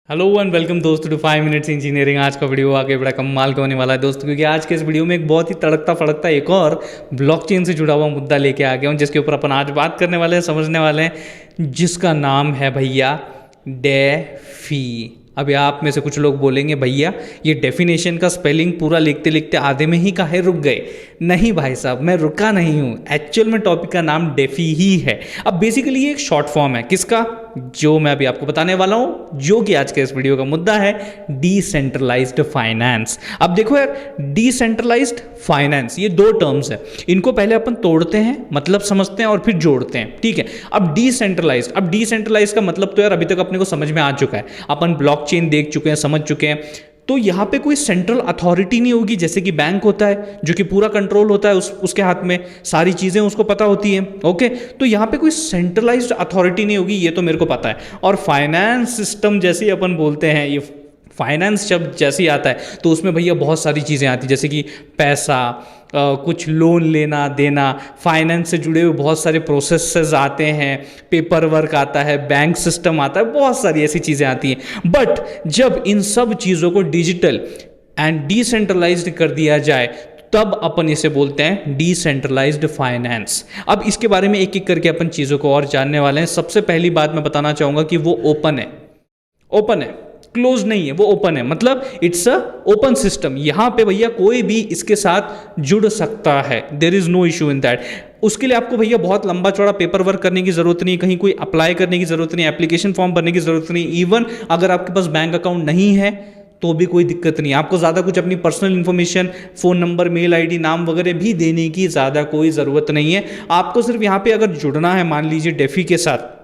Hello and welcome दोस्तों to 5 minutes engineering. आज का वीडियो आगे बड़ा कमाल का होने वाला है दोस्तों, क्योंकि आज के इस वीडियो में एक बहुत ही तड़कता फड़कता एक और ब्लॉकचेन से जुड़ा हुआ मुद्दा लेके आ गया हूँ, जिसके ऊपर अपन आज बात करने वाले हैं, समझने वाले हैं, जिसका नाम है भैया डेफी। अभी आप में से कुछ लोग बोलेंगे भैया ये डेफिनेशन का स्पेलिंग पूरा लिखते लिखते आधे में ही काहे रुक गए। नहीं भाई साहब, मैं रुका नहीं हूँ, एक्चुअल में टॉपिक का नाम डेफी ही है। अब बेसिकली ये एक शॉर्ट फॉर्म है किसका, जो मैं अभी आपको बताने वाला हूं, जो कि आज के इस वीडियो का मुद्दा है, डिसेंट्रलाइज्ड फाइनेंस। अब देखो यार, डिसेंट्रलाइज्ड फाइनेंस ये दो टर्म्स है, इनको पहले अपन तोड़ते हैं, मतलब समझते हैं और फिर जोड़ते हैं, ठीक है। अब डिसेंट्रलाइज्ड का मतलब तो यार अभी तक अपने को समझ में आ चुका है, अपन ब्लॉकचेन देख चुके हैं, समझ चुके हैं। तो यहाँ पे कोई सेंट्रल अथॉरिटी नहीं होगी, जैसे कि बैंक होता है जो कि पूरा कंट्रोल होता है, उसके हाथ में सारी चीज़ें उसको पता होती हैं, ओके। तो यहाँ पे कोई सेंट्रलाइज्ड अथॉरिटी नहीं होगी, ये तो मेरे को पता है। और फाइनेंस सिस्टम जैसे ही अपन बोलते हैं, ये फाइनेंस शब्द जैसे ही आता है तो उसमें भैया बहुत सारी चीज़ें आती हैं, जैसे कि पैसा, कुछ लोन लेना देना, फाइनेंस से जुड़े हुए बहुत सारे प्रोसेसेस आते हैं, पेपर वर्क आता है, बैंक सिस्टम आता है, बहुत सारी ऐसी चीज़ें आती हैं। बट जब इन सब चीज़ों को डिजिटल एंड डिसेंट्रलाइज्ड कर दिया जाए तब अपन इसे बोलते हैं डिसेंट्रलाइज्ड फाइनेंस। अब इसके बारे में एक एक करके अपन चीज़ों को और जानने वाले हैं। सबसे पहली बात मैं बताना चाहूँगा कि वो ओपन है, क्लोज नहीं है, वो ओपन है, मतलब इट्स अ ओपन सिस्टम। यहां पे भैया कोई भी इसके साथ जुड़ सकता है, there is no issue in that. उसके लिए आपको भैया बहुत लंबा चौड़ा पेपर वर्क करने की जरूरत नहीं, कहीं कोई अप्लाई करने की जरूरत नहीं, एप्लीकेशन फॉर्म भरने की जरूरत नहीं। इवन अगर आपके पास बैंक अकाउंट नहीं है तो भी कोई दिक्कत नहीं, आपको ज़्यादा कुछ अपनी personal information, phone number, mail ID, नाम वगैरह भी देने की ज़्यादा कोई ज़रूरत नहीं है। आपको सिर्फ यहाँ पे अगर जुड़ना है, मान लीजिए डेफी के साथ,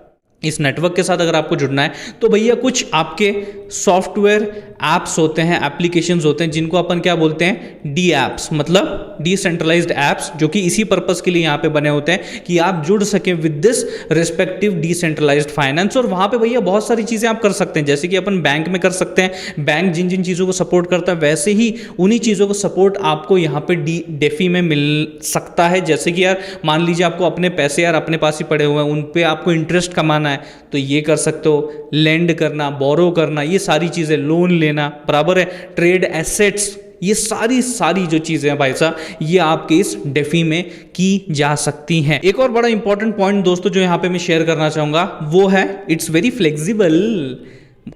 इस नेटवर्क के साथ अगर आपको जुड़ना है तो भैया कुछ आपके सॉफ्टवेयर ऐप्स होते हैं, एप्लीकेशंस होते हैं, जिनको अपन क्या बोलते हैं, डी ऐप्स, मतलब डिसेंट्रलाइज्ड ऐप्स, जो कि इसी पर्पस के लिए यहाँ पे बने होते हैं कि आप जुड़ सकें with this respective decentralised finance. और वहाँ पे भैया बहुत सारी चीज़ें आप कर सकते हैं, जैसे कि अपन बैंक में कर सकते हैं, बैंक जिन जिन चीज़ों को सपोर्ट करता है वैसे ही उन्हीं चीज़ों को सपोर्ट आपको यहाँ पे डेफी में मिल सकता है। जैसे कि यार मान लीजिए आपको अपने पैसे यार अपने पास ही पड़े हुए हैं, उन पर आपको इंटरेस्ट कमाना है तो ये कर सकते हो, लेंड करना, बोरो करना, ये सारी चीज़ें, लोन लेना, बराबर है, ट्रेड एसेट्स, ये सारी जो चीज़ें हैं भाई साहब, ये आपके इस डेफी में की जा सकती हैं। एक और बड़ा इंपॉर्टेंट पॉइंट दोस्तों जो यहाँ पे मैं शेयर करना चाहूँगा वो है इट्स वेरी फ्लेक्सिबल।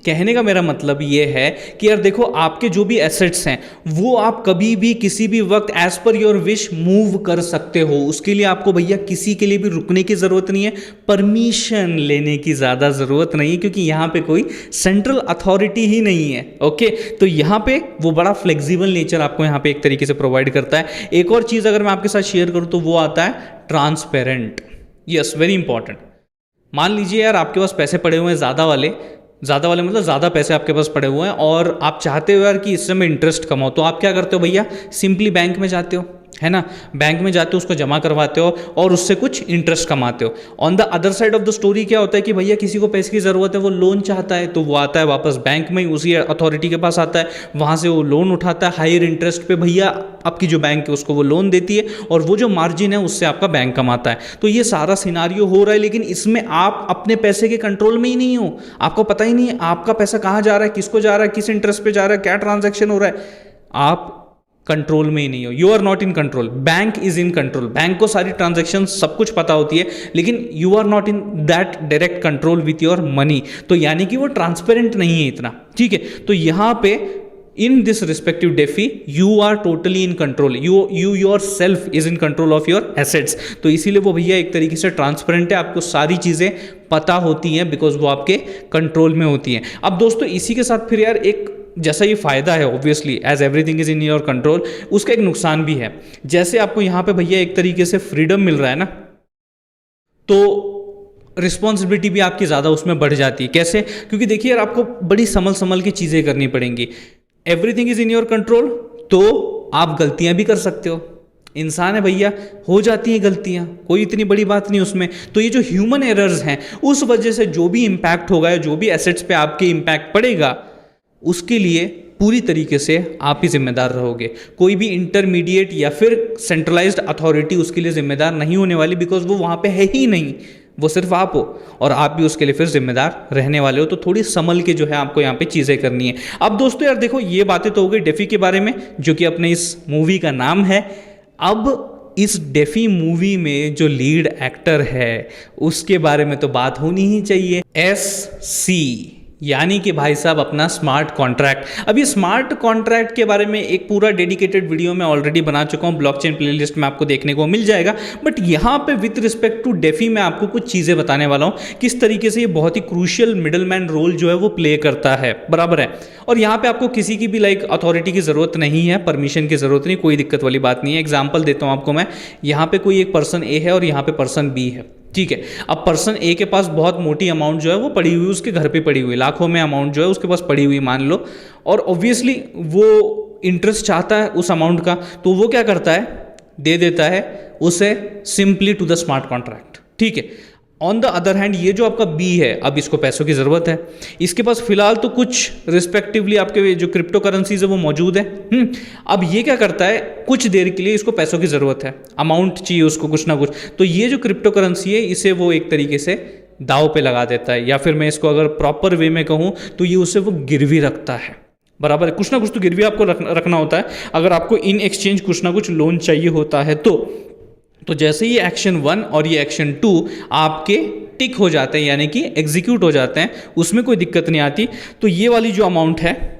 कहने का मेरा मतलब ये है कि यार देखो, आपके जो भी एसेट्स हैं वो आप कभी भी किसी भी वक्त as per your wish move कर सकते हो। उसके लिए आपको भैया किसी के लिए भी रुकने की ज़रूरत नहीं है, परमिशन लेने की ज़्यादा ज़रूरत नहीं है, क्योंकि यहाँ पे कोई सेंट्रल अथॉरिटी ही नहीं है, ओके। तो यहाँ पे वो बड़ा फ्लेक्सिबल नेचर आपको यहाँ पे एक तरीके से प्रोवाइड करता है। एक और चीज़ अगर मैं आपके साथ शेयर करूँ तो वो आता है ट्रांसपेरेंट। Yes, very important. मान लीजिए यार आपके पास पैसे पड़े हुए हैं ज़्यादा वाले मतलब ज़्यादा पैसे आपके पास पड़े हुए हैं और आप चाहते हो यार कि इससे मैं इंटरेस्ट कमाऊँ, तो आप क्या करते हो भैया, सिंपली बैंक में जाते हो, है ना, बैंक में जाते हो, उसको जमा करवाते हो और उससे कुछ इंटरेस्ट कमाते हो। On the other side of the story क्या होता है कि भैया किसी को पैसे की ज़रूरत है, वो लोन चाहता है, तो वो आता है वापस बैंक में, उसी अथॉरिटी के पास आता है, वहाँ से वो लोन उठाता है हायर इंटरेस्ट पे, भैया आपकी जो बैंक है उसको वो लोन देती है और वो जो मार्जिन है उससे आपका बैंक कमाता है। तो ये सारा सिनारियो हो रहा है, लेकिन इसमें आप अपने पैसे के कंट्रोल में ही नहीं हो, आपको पता ही नहीं है आपका पैसा कहाँ जा रहा है, किसको जा रहा है, किस इंटरेस्ट पे जा रहा है, क्या ट्रांजैक्शन हो रहा है, आप कंट्रोल में ही नहीं हो, you are not in control, bank is in control. Bank को सारी ट्रांजैक्शन सब कुछ पता होती है, लेकिन you are not in that direct control with your money. तो यानी कि वो ट्रांसपेरेंट नहीं है इतना, ठीक है। तो यहाँ पे in this respective DeFi you are totally in control, you yourself is in control of your assets. तो इसीलिए वो भैया एक तरीके से ट्रांसपेरेंट है, आपको सारी चीज़ें पता होती हैं बिकॉज वो आपके कंट्रोल में होती हैं। अब दोस्तों इसी के साथ फिर यार एक जैसा ये फ़ायदा है, obviously as everything is in your control, उसका एक नुकसान भी है। जैसे आपको यहाँ पे भैया एक तरीके से फ्रीडम मिल रहा है ना, तो रिस्पॉन्सिबिलिटी भी आपकी ज़्यादा उसमें बढ़ जाती है। कैसे? क्योंकि देखिए यार आपको बड़ी संभल के चीज़ें करनी पड़ेंगी। Everything is in your control, तो आप गलतियाँ भी कर सकते हो, इंसान है भैया, हो जाती हैं गलतियां, कोई इतनी बड़ी बात नहीं उसमें। तो ये जो ह्यूमन एरर्स हैं उस वजह से जो भी इम्पैक्ट होगा, जो भी एसेट्स पे आपके इम्पैक्ट पड़ेगा, उसके लिए पूरी तरीके से आप ही जिम्मेदार रहोगे। कोई भी इंटरमीडिएट या फिर सेंट्रलाइज्ड अथॉरिटी उसके लिए जिम्मेदार नहीं होने वाली, बिकॉज वो वहाँ पे है ही नहीं। वो सिर्फ आप हो और आप भी उसके लिए फिर जिम्मेदार रहने वाले हो। तो थोड़ी संभल के जो है आपको यहाँ पे चीज़ें करनी है। अब दोस्तों यार देखो, ये बातें तो हो गई डेफी के बारे में, जो कि अपने इस मूवी का नाम है। अब इस डेफी मूवी में जो लीड एक्टर है उसके बारे में तो बात होनी ही चाहिए। SC यानी कि भाई साहब अपना स्मार्ट कॉन्ट्रैक्ट। अब ये स्मार्ट कॉन्ट्रैक्ट के बारे में एक पूरा डेडिकेटेड वीडियो मैं ऑलरेडी बना चुका हूँ, ब्लॉकचेन प्लेलिस्ट में आपको देखने को मिल जाएगा। बट यहाँ पे विथ रिस्पेक्ट टू डेफी मैं आपको कुछ चीज़ें बताने वाला हूँ, किस तरीके से ये बहुत ही क्रूशियल मिडलमैन रोल जो है वो प्ले करता है, बराबर है। और यहाँ पे आपको किसी की भी अथॉरिटी की ज़रूरत नहीं है, परमिशन की ज़रूरत नहीं, कोई दिक्कत वाली बात नहीं है। एग्जाम्पल देता हूँ आपको मैं, यहाँ पे कोई एक पर्सन A है और यहाँ पे पर्सन B है, ठीक है। अब पर्सन A के पास बहुत मोटी अमाउंट जो है वो पड़ी हुई, उसके घर पे पड़ी हुई, लाखों में अमाउंट जो है उसके पास पड़ी हुई मान लो, और ऑब्वियसली वो इंटरेस्ट चाहता है उस अमाउंट का, तो वो क्या करता है, दे देता है उसे simply to the smart contract, ठीक है। ऑन द अदर हैंड ये जो आपका B है, अब इसको पैसों की ज़रूरत है, इसके पास फिलहाल तो कुछ रिस्पेक्टिवली आपके जो क्रिप्टो करेंसीज है वो मौजूद है। अब ये क्या करता है, कुछ देर के लिए इसको पैसों की ज़रूरत है, अमाउंट चाहिए उसको कुछ ना कुछ, तो ये जो क्रिप्टो करेंसी है इसे वो एक तरीके से दाव पे लगा देता है, या फिर मैं इसको अगर प्रॉपर वे में कहूँ तो ये उसे वो गिरवी रखता है, बराबर है। कुछ ना कुछ तो गिरवी आपको रखना होता है अगर आपको इन एक्सचेंज कुछ ना कुछ लोन चाहिए होता है। तो जैसे ये एक्शन 1 और ये एक्शन 2 आपके टिक हो जाते हैं, यानी कि एग्जीक्यूट हो जाते हैं, उसमें कोई दिक्कत नहीं आती, तो ये वाली जो अमाउंट है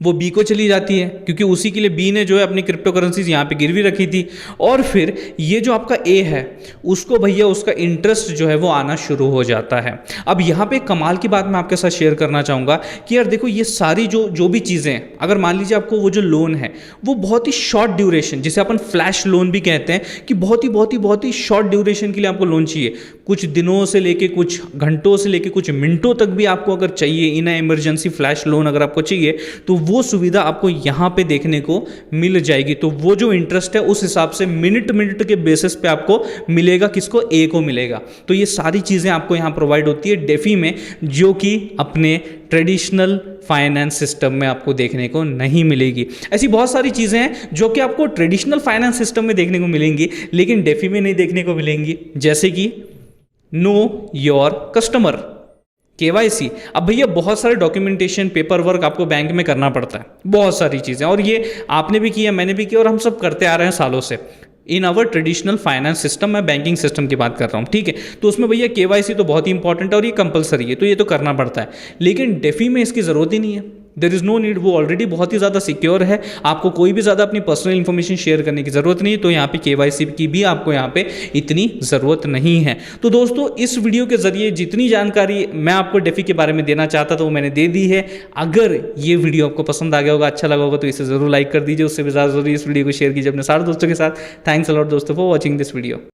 वो B को चली जाती है, क्योंकि उसी के लिए B ने जो है अपनी क्रिप्टो करेंसीज यहाँ पे गिरवी रखी थी। और फिर ये जो आपका A है उसको भैया उसका इंटरेस्ट जो है वो आना शुरू हो जाता है। अब यहाँ पे कमाल की बात मैं आपके साथ शेयर करना चाहूँगा कि यार देखो, ये सारी जो भी चीज़ें हैं, अगर मान लीजिए आपको वो जो लोन है वो बहुत ही शॉर्ट ड्यूरेशन, जिसे अपन फ्लैश लोन भी कहते हैं, कि बहुत ही शॉर्ट ड्यूरेशन के लिए आपको लोन चाहिए, कुछ दिनों से लेके कुछ घंटों से लेके कुछ मिनटों तक भी आपको अगर चाहिए, इन इमरजेंसी फ्लैश लोन अगर आपको चाहिए, तो वो सुविधा आपको यहाँ पे देखने को मिल जाएगी। तो वो जो इंटरेस्ट है उस हिसाब से मिनट के बेसिस पे आपको मिलेगा, किसको, A को मिलेगा। तो ये सारी चीज़ें आपको यहाँ प्रोवाइड होती है डेफी में, जो कि अपने ट्रेडिशनल फाइनेंस सिस्टम में आपको देखने को नहीं मिलेगी। ऐसी बहुत सारी चीज़ें हैं जो कि आपको ट्रेडिशनल फाइनेंस सिस्टम में देखने को मिलेंगी लेकिन डेफी में नहीं देखने को मिलेंगी, जैसे कि नो योर कस्टमर, KYC। अब भैया बहुत सारे डॉक्यूमेंटेशन, पेपर वर्क आपको बैंक में करना पड़ता है, बहुत सारी चीज़ें, और ये आपने भी किया, मैंने भी किया, और हम सब करते आ रहे हैं सालों से in our traditional finance system. मैं बैंकिंग सिस्टम की बात कर रहा हूँ, ठीक है। तो उसमें भैया KYC तो बहुत ही इंपॉर्टेंट है और ये कंपलसरी है, तो ये तो करना पड़ता है। लेकिन डेफी में इसकी ज़रूरत ही नहीं है, देयर इज़ नो नीड, वो ऑलरेडी बहुत ही ज़्यादा सिक्योर है, आपको कोई भी ज़्यादा अपनी पर्सनल इन्फॉर्मेशन शेयर करने की ज़रूरत नहीं है। तो यहाँ पे KYC की भी आपको यहाँ पे इतनी ज़रूरत नहीं है। तो दोस्तों, इस वीडियो के ज़रिए जितनी जानकारी मैं आपको डेफी के बारे में देना चाहता था वो मैंने दे दी है। अगर ये वीडियो आपको पसंद आ गया होगा, अच्छा लगा होगा, तो इसे ज़रूर लाइक कर दीजिए, उससे भी ज़्यादा ज़रूरी इस वीडियो को शेयर कीजिए अपने सारे दोस्तों के साथ। थैंक्स अ लॉट दोस्तों फॉर वॉचिंग दिस वीडियो।